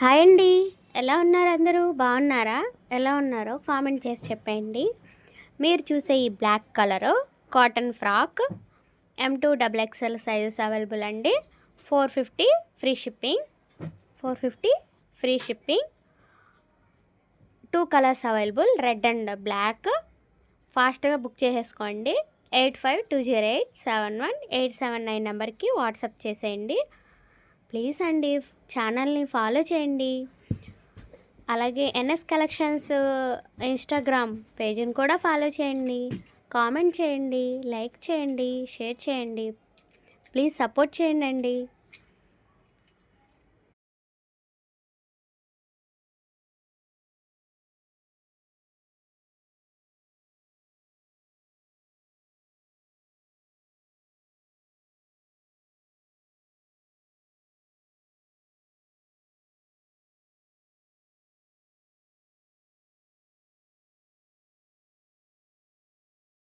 Hi అండి. ఎలా ఉన్నారు అందరూ? బాగున్నారా? ఎలా ఉన్నారో కామెంట్ చేసి చెప్పండి. మీరు చూసే ఈ black colour cotton frock M2 XXL sizes available అండి. 450 free shipping. 450 free shipping. 2 colours available, red and black. ఫాస్ట్గా బుక్ చేసేసుకోండి. 8520871879 నెంబర్కి వాట్సాప్ చేసేయండి. ప్లీజ్ అండి ఛానల్ని ఫాలో చేయండి. అలాగే NS కలెక్షన్స్ ఇన్స్టాగ్రామ్ పేజీని కూడా ఫాలో చేయండి. కామెంట్ చేయండి, లైక్ చేయండి, షేర్ చేయండి. ప్లీజ్ సపోర్ట్ చేయండి.